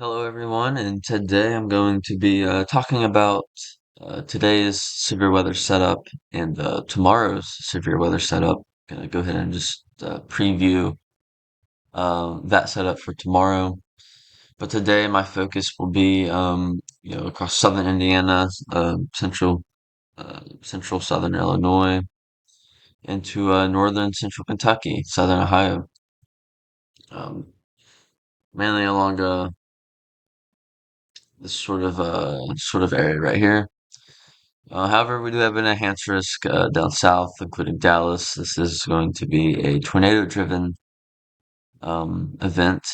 Hello, everyone, and today I'm going to be talking about today's severe weather setup and tomorrow's severe weather setup. Gonna go ahead and just preview that setup for tomorrow. But today, my focus will be, across southern Indiana, central southern Illinois, into northern central Kentucky, southern Ohio, um, mainly along this sort of area right here. However, we do have an enhanced risk down south, including Dallas. This is going to be a tornado-driven event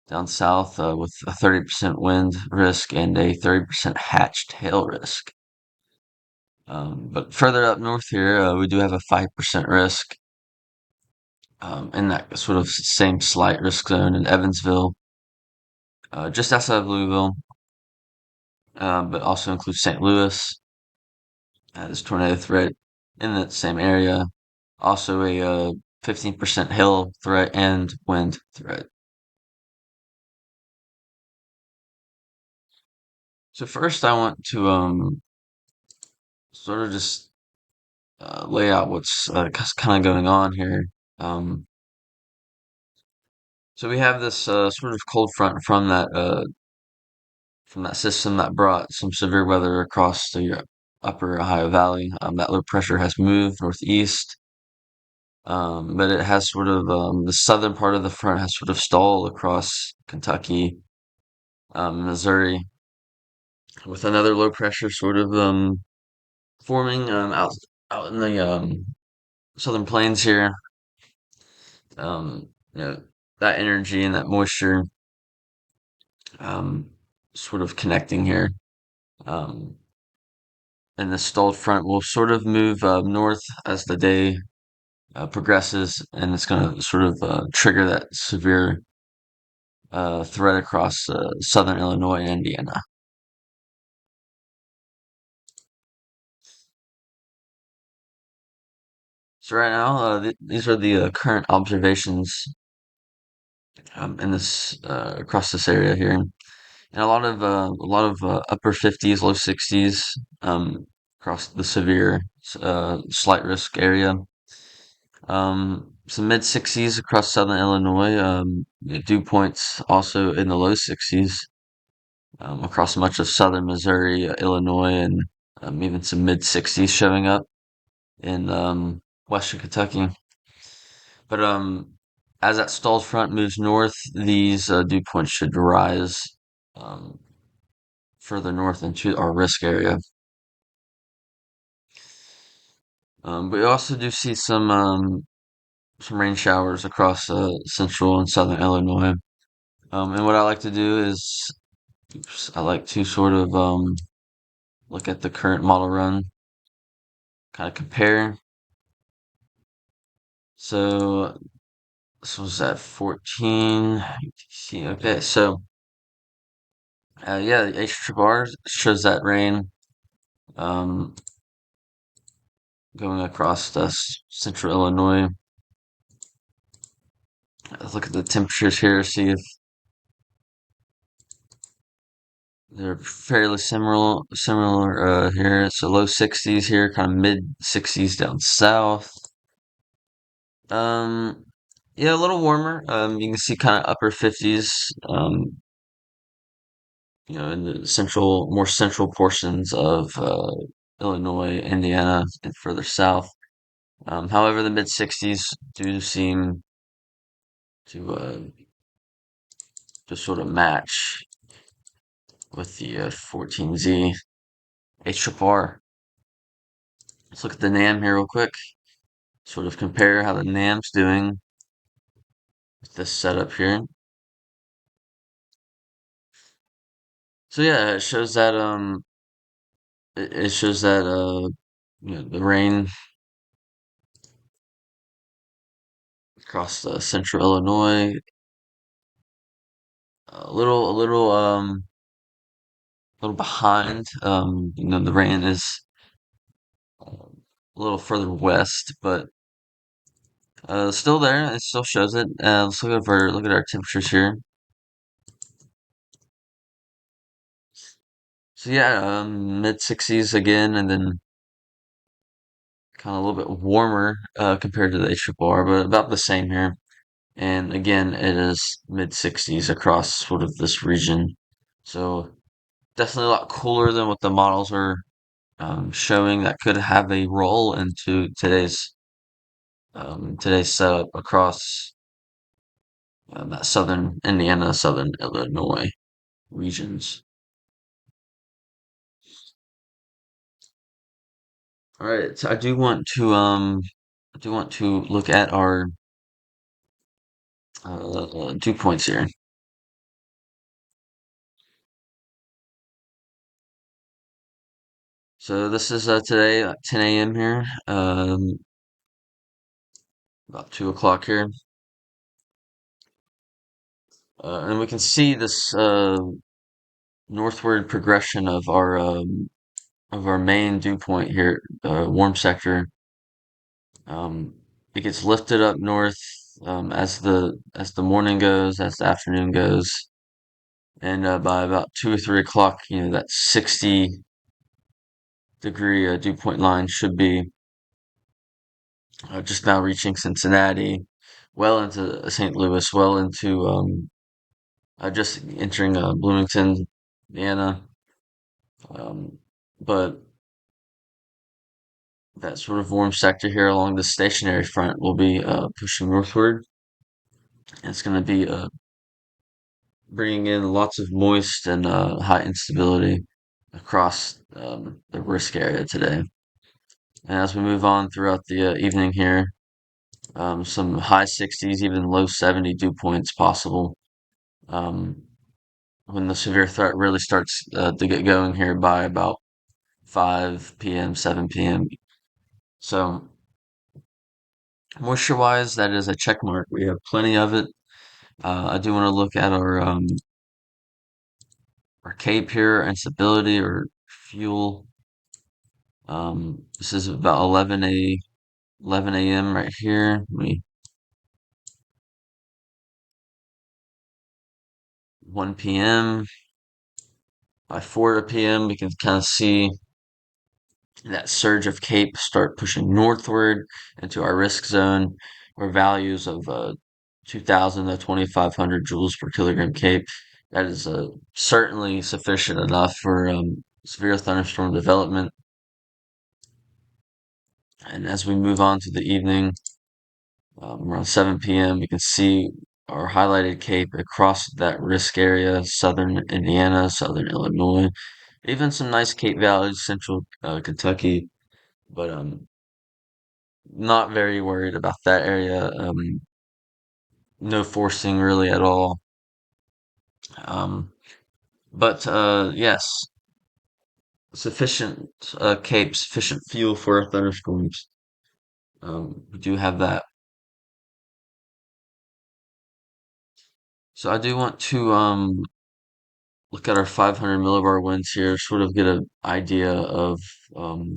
down south with a 30% wind risk and a 30% hatched hail risk. But further up north here, we do have a 5% risk in that sort of same slight risk zone in Evansville, just outside of Louisville, but also includes St. Louis. This tornado threat in that same area. Also a 15% hail threat and wind threat. So first I want to sort of just lay out what's kind of going on here. Um, so we have this sort of cold front from that system that brought some severe weather across the upper Ohio Valley. That low pressure has moved northeast. But it has sort of the southern part of the front has sort of stalled across Kentucky, Missouri, with another low pressure sort of forming out in the southern plains here. Um, you know, that energy and that moisture um, sort of connecting here. Um, and the stalled front will sort of move north as the day progresses, and it's going to sort of trigger that severe threat across southern Illinois and Indiana. So right now, these are the current observations in this across this area here, and a lot of upper 50s, low 60s across the severe slight risk area. Some mid 60s across southern Illinois. Dew points also in the low 60s across much of southern Missouri, Illinois, and even some mid 60s showing up in western Kentucky. But as that stalled front moves north, these dew points should rise um, further north into our risk area. We also do see some rain showers across central and southern Illinois. And what I like to do is I like to sort of look at the current model run, kind of compare. So this was at 14 UTC. Okay, so yeah, the H bar shows that rain um, going across central Illinois. Let's look at the temperatures here, see if they're fairly similar here. So low 60s here, kind of mid 60s down south. Um, yeah, a little warmer. You can see kind of upper 50s. In the more central portions of Illinois, Indiana, and further south. However, the mid 60s do seem to just sort of match with the 14Z HRR. Let's look at the NAM here real quick. Sort of compare how the NAM's doing with this setup here. So yeah, it shows that the rain across central Illinois a little behind. The rain is a little further west, but still there. It still shows it. Let's look at our temperatures here. So yeah, mid 60s again, and then kind of a little bit warmer compared to the HRR, but about the same here. And again, it is mid 60s across sort of this region. So definitely a lot cooler than what the models are showing. That could have a role into today's setup across that southern Indiana, southern Illinois regions. All right, so I do want to look at our dew points here. So this is today at 10 a.m. here, about 2 o'clock here, and we can see this northward progression of our main dew point here, warm sector. Um, it gets lifted up north as the morning goes, as the afternoon goes, and by about 2 or 3 o'clock, that 60-degree dew point line should be just now reaching Cincinnati, well into St. Louis, well into just entering Bloomington, Indiana. Um, but that sort of warm sector here along the stationary front will be pushing northward. It's going to be bringing in lots of moist and high instability across the risk area today. And as we move on throughout the evening here, some high 60s, even low 70 dew points possible um, when the severe threat really starts to get going here by about 5 p.m., 7 p.m. So, moisture wise, that is a check mark. We have plenty of it. I do want to look at our cape here, instability or fuel. This is about 11 a.m. right here. We 1 p.m. By 4 p.m. we can kind of see that surge of cape start pushing northward into our risk zone, where values of 2,000 to 2,500 joules per kilogram cape. That is certainly sufficient enough for severe thunderstorm development. And as we move on to the evening, around 7 p.m., we can see our highlighted cape across that risk area, southern Indiana, southern Illinois, even some nice Cape valleys, central Kentucky, but not very worried about that area. No forcing really at all. Um, but yes, sufficient cape, sufficient fuel for our thunderstorms. We do have that. So I do want to look at our 500 millibar winds here, sort of get an idea of um,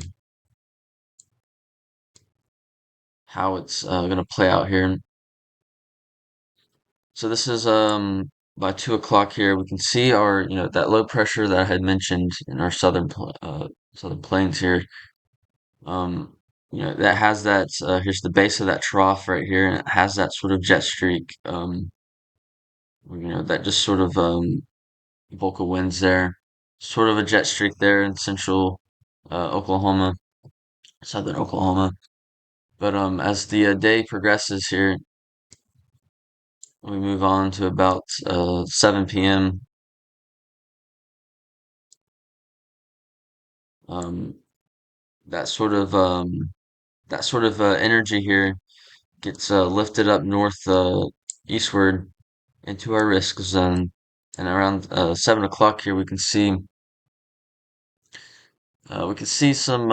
how it's going to play out here. So this is by 2 o'clock here. We can see our that low pressure that I had mentioned in our southern plains here. Um, that has that. Here's the base of that trough right here, and it has that sort of jet streak. That just sort of vocal winds there, sort of a jet streak there in central Oklahoma, southern Oklahoma. But as the day progresses here, we move on to about 7 p.m. Um, that sort of energy here gets lifted up north eastward into our risk zone, and around 7 o'clock here we can see some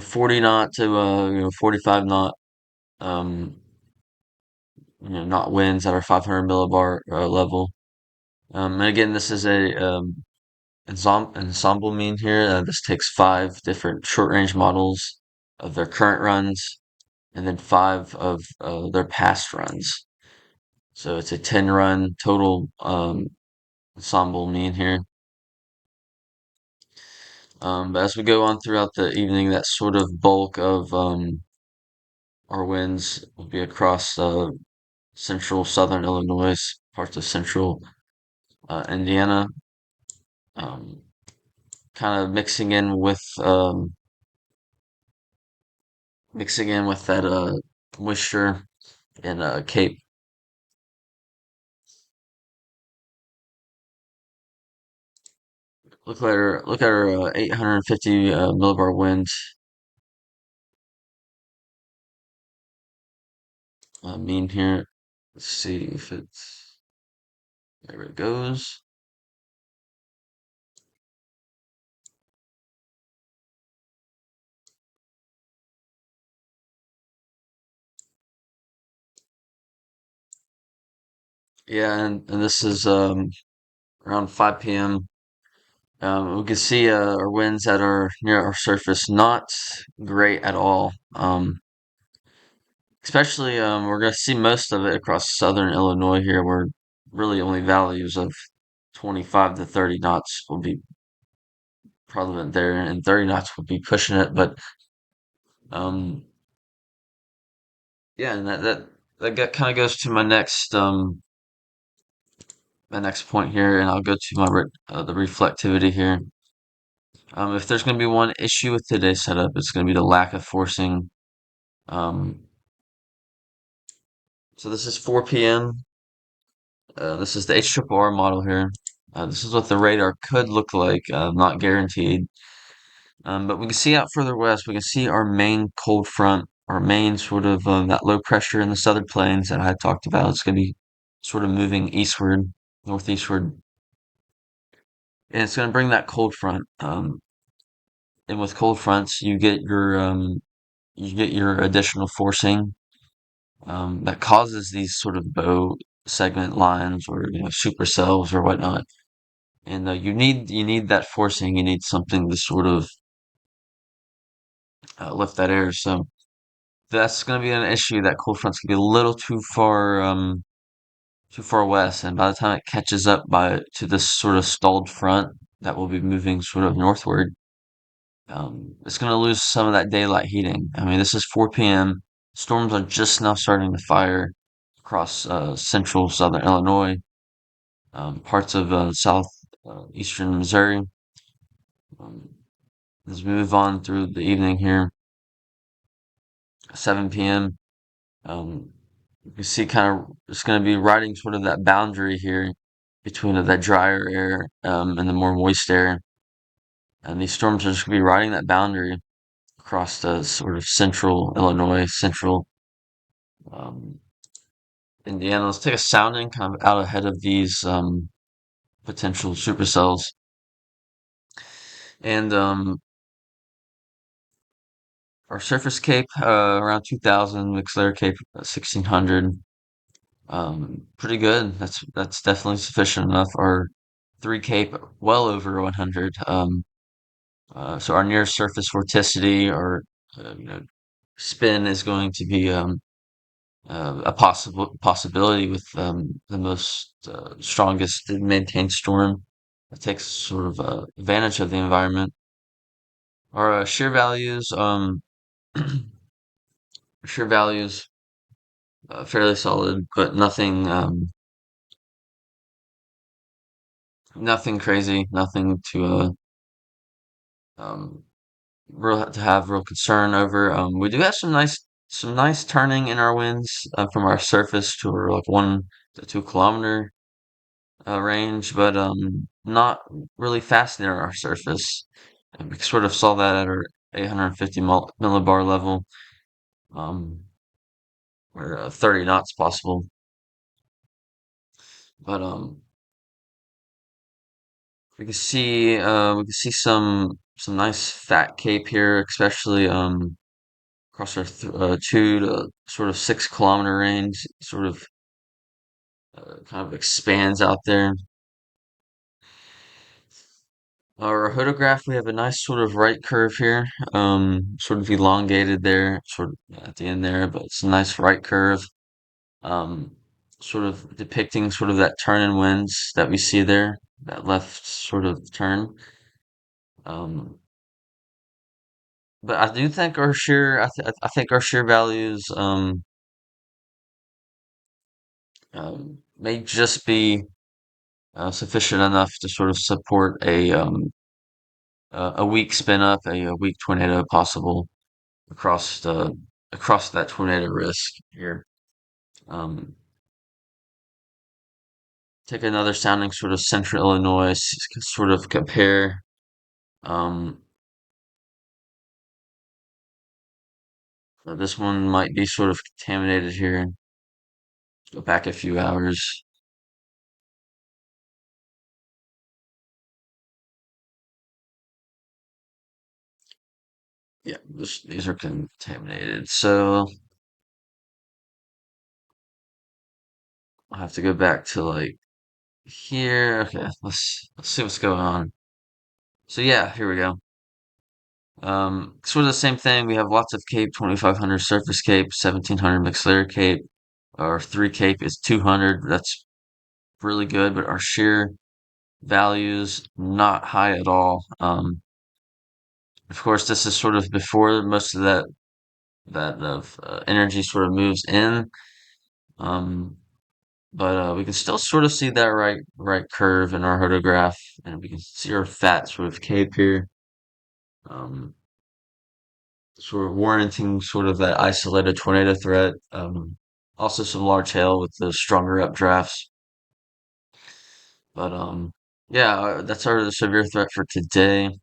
40 knot to 45 knot um, knot winds at our 500 millibar level. And again, this is a ensemble mean here. This takes 5 different short range models of their current runs and then 5 of their past runs. So it's a 10 run total ensemble mean here. But as we go on throughout the evening, that sort of bulk of our winds will be across central southern Illinois, parts of central Indiana, um, kind of mixing in with that moisture in Cape. Look at our 850 millibar wind mean here. Let's see if it's there. It goes. Yeah, and this is around 5 p.m. We can see our winds that are near our surface not great at all. Especially we're gonna see most of it across southern Illinois here, where really only values of 25 to 30 knots will be prevalent there, and 30 knots will be pushing it. But um, yeah, and that kind of goes to my next point here, and I'll go to the reflectivity here. If there's going to be one issue with today's setup, it's going to be the lack of forcing. Um, so this is 4 p.m. This is the HRRR model here. This is what the radar could look like, not guaranteed. But we can see out further west, we can see our main cold front, our main sort of that low pressure in the southern plains that I had talked about. It's going to be sort of moving eastward, northeastward, and it's going to bring that cold front. And with cold fronts, you get your additional forcing that causes these sort of bow segment lines or supercells or whatnot. And you need that forcing. You need something to sort of lift that air. So that's going to be an issue. That cold front's going to be a little too far west, and by the time it catches up to this sort of stalled front that will be moving sort of northward, it's going to lose some of that daylight heating. I mean, this is 4 p.m. Storms are just now starting to fire across central southern Illinois, parts of eastern Missouri. Um, as we move on through the evening here, 7 p.m. Um, you can see kind of it's going to be riding sort of that boundary here between that drier air and the more moist air. And these storms are just going to be riding that boundary across the sort of central Illinois, central um, Indiana. Let's take a sounding kind of out ahead of these potential supercells. And our surface cape around 2000, McClure Cape 1600. Pretty good. That's definitely sufficient enough. Our three cape well over 100. So our near surface vorticity or spin is going to be a possibility with the most strongest maintained storm that takes sort of advantage of the environment. Our shear values fairly solid, but nothing crazy, nothing um, to have real concern over. We do have some nice turning in our winds from our surface to our like 1 to 2 kilometer range, but not really fast near our surface. And we sort of saw that at our 850 millibar level, um, where 30 knots possible. But we can see some nice fat cape here, especially across our 2 to sort of 6 kilometer range. Sort of kind of expands out there. Our hodograph, we have a nice sort of right curve here, sort of elongated there, sort of at the end there, but it's a nice right curve, um, sort of depicting sort of that turn in winds that we see there, that left sort of turn. but I do think our shear, I think our shear values may just be sufficient enough to sort of support a weak spin up, a weak tornado possible across the across that tornado risk here. Um, Take another sounding sort of central Illinois, sort of compare. Um, this one might be sort of contaminated here. Go back a few hours. Yeah, these are contaminated. So I'll have to go back to like here. Okay, let's see what's going on. So yeah, here we go. Sort of the same thing. We have lots of cape, 2500 surface cape, 1700 mixed layer cape. Our 3 cape is 200. That's really good, but our shear values not high at all. Of course, this is sort of before most of that of energy sort of moves in. Um, but we can still sort of see that right curve in our hodograph, and we can see our fat sort of cape here. Um, Sort of warranting sort of that isolated tornado threat. Also some large hail with the stronger updrafts. But yeah, that's our severe threat for today.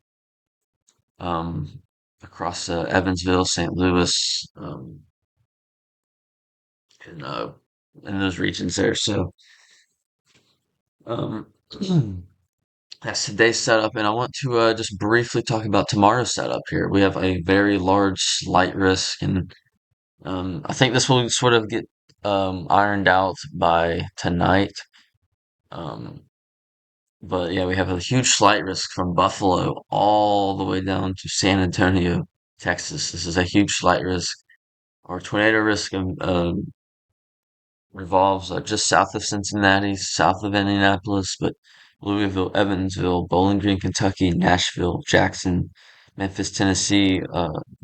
Um, Across Evansville, St. Louis, in uh, in those regions there. So um, that's today's setup, and I want to just briefly talk about tomorrow's setup here. We have a very large slight risk, and I think this will sort of get ironed out by tonight. Um, but yeah, we have a huge slight risk from Buffalo all the way down to San Antonio, Texas. This is a huge slight risk. Our tornado risk revolves just south of Cincinnati, south of Indianapolis, but Louisville, Evansville, Bowling Green, Kentucky, Nashville, Jackson, Memphis, Tennessee,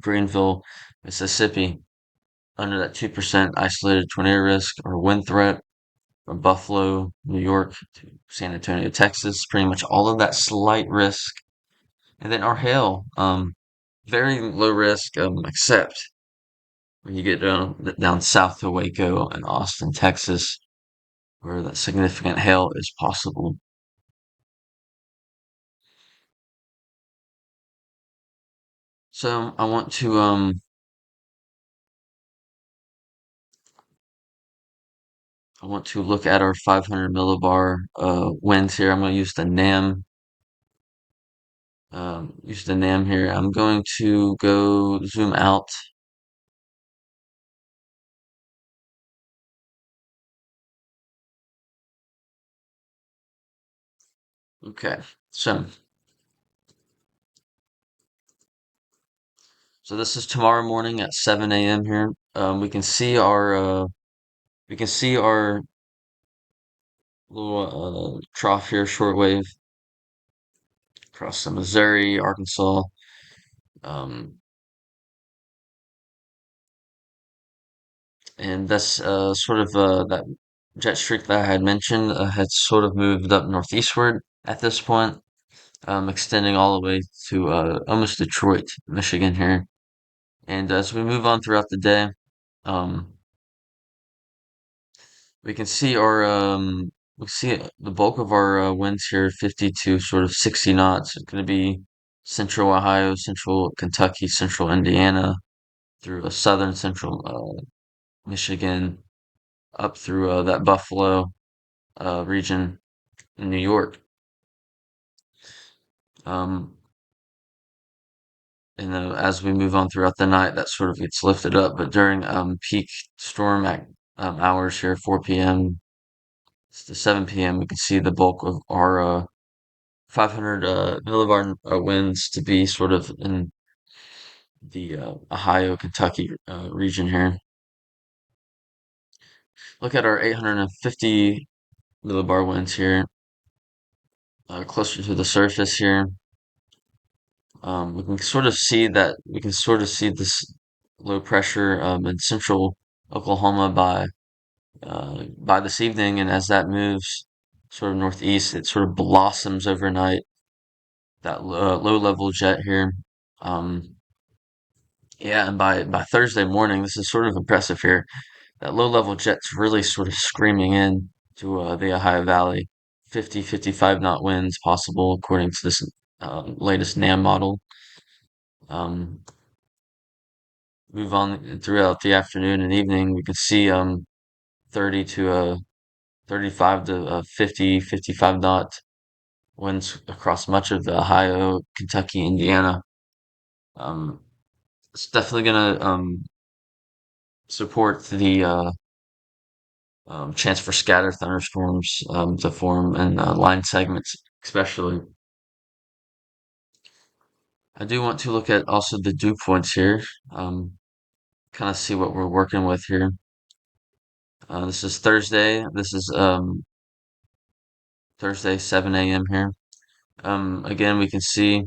Greenville, Mississippi, under that 2% isolated tornado risk or wind threat from Buffalo, New York to San Antonio, Texas, pretty much all of that slight risk. And then our hail, very low risk, except when you get down south to Waco and Austin, Texas, where that significant hail is possible. So I want to look at our 500 millibar winds here. I'm going to use the NAM here. I'm going to go zoom out. Okay, so this is tomorrow morning at 7 a.m. here. We can see our little trough here, shortwave across the Missouri, Arkansas. Um, and that's sort of that jet streak that I had mentioned had sort of moved up northeastward at this point, extending all the way to almost Detroit, Michigan here. And as we move on throughout the day, um, we can see we see the bulk of our winds here, 50 to sort of 60 knots. It's going to be central Ohio, central Kentucky, central Indiana, through a southern central Michigan, up through that Buffalo region in New York. Um, and then as we move on throughout the night, that sort of gets lifted up. But during peak storm hours here, 4 p.m. to 7 p.m., we can see the bulk of our 500 millibar winds to be sort of in the Ohio, Kentucky region here. Look at our 850 millibar winds here, closer to the surface here. We can sort of see this low pressure in central Oklahoma by this evening, and as that moves sort of northeast, it sort of blossoms overnight. That low level jet here. Um, yeah, and by Thursday morning, this is sort of impressive here. That low level jet's really sort of screaming in to the Ohio Valley. 50, 55 knot winds possible according to this latest NAM model. Um, Move on throughout the afternoon and evening, we could see 30 to 35 to 50, 55 knot winds across much of the Ohio, Kentucky, Indiana. Um, it's definitely going to support the chance for scattered thunderstorms to form in line segments, especially. I do want to look at also the dew points here, kind of see what we're working with here. This is Thursday. This is Thursday, 7 a.m. here. Again, we can see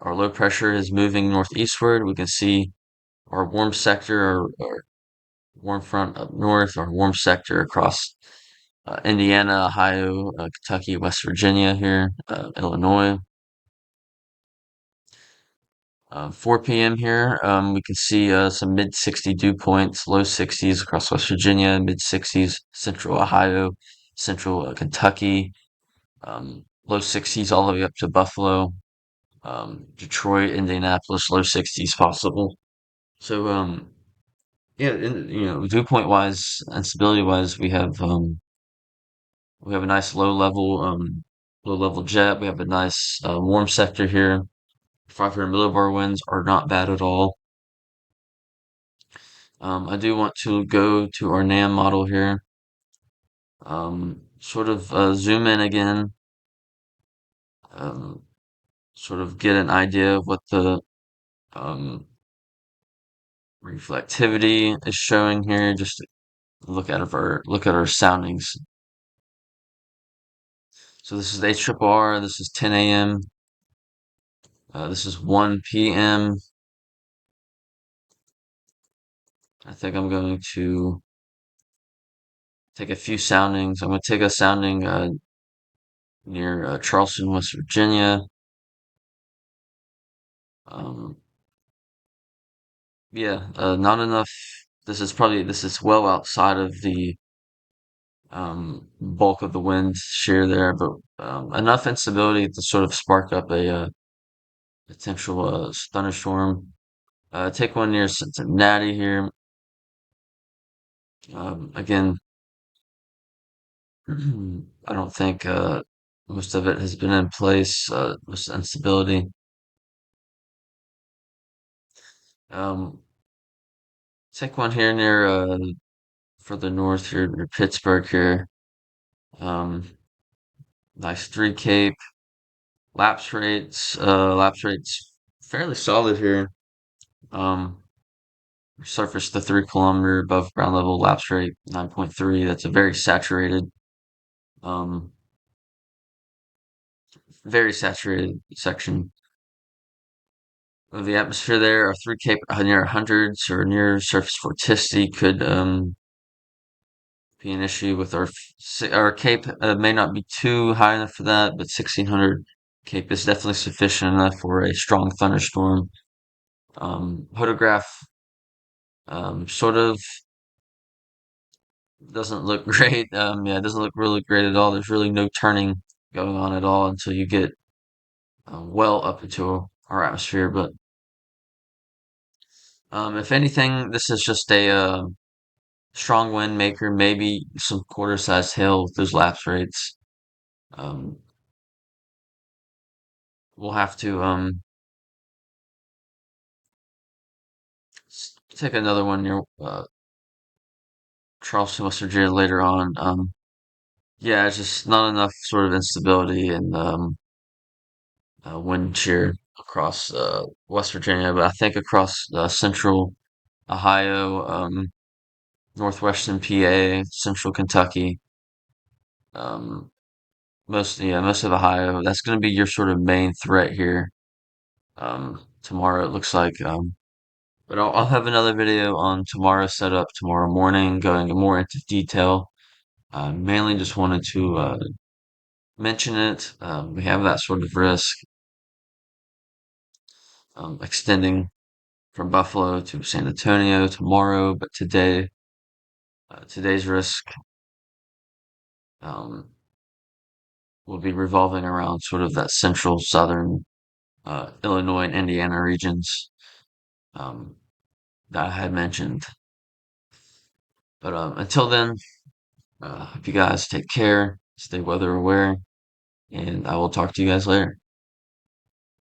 our low pressure is moving northeastward. We can see our warm sector or warm front up north, our warm sector across Indiana, Ohio, Kentucky, West Virginia here, Illinois. 4 p.m. here, we can see some mid 60 dew points, low 60s across West Virginia, mid 60s central Ohio, central Kentucky, low 60s all the way up to Buffalo, Detroit, Indianapolis, low 60s possible. So, yeah, dew point wise and stability wise, we have a nice low level jet. We have a nice warm sector here. 500 millibar winds are not bad at all. I do want to go to our NAM model here. Sort of zoom in again. Um, Sort of get an idea of what the um, reflectivity is showing here. Just to look at our soundings. So this is HRRR. This is 10 a.m. This is 1 p.m. I think I'm going to take a few soundings. I'm going to take a sounding near Charleston, West Virginia. Um, yeah, not enough. This is well outside of the bulk of the wind shear there, but enough instability to sort of spark up a potential thunderstorm. Take one near Cincinnati here. Again, I don't think most of it has been in place. Most instability. Um, Take one here near further north here near Pittsburgh here. Um, nice three cape lapse rates fairly solid here. Um, Surface the 3 kilometer above ground level lapse rate 9.3. That's a um, very saturated section of the atmosphere there. Our three cape near hundreds or near surface vorticity could be an issue with our cape. May not be too high enough for that, but 1600 cape is definitely sufficient enough for a strong thunderstorm. Photograph sort of doesn't look great. Yeah, it doesn't look really great at all. There's really no turning going on at all until you get well up into our atmosphere. But if anything, this is just a strong wind maker, maybe some quarter-sized hail with those lapse rates. Um, we'll have to take another one near Charleston, West Virginia later on. Yeah, it's just not enough sort of instability and wind shear across West Virginia, but I think across central Ohio, northwestern PA, central Kentucky, um, most of Ohio. That's going to be your sort of main threat here. Tomorrow it looks like, but I'll have another video on tomorrow's setup tomorrow morning, going more into detail. Mainly just wanted to mention it. We have that sort of risk extending from Buffalo to San Antonio tomorrow, but today's risk um, will be revolving around sort of that central southern Illinois and Indiana regions um, that I had mentioned. But until then, hope you guys take care, stay weather aware, and I will talk to you guys later.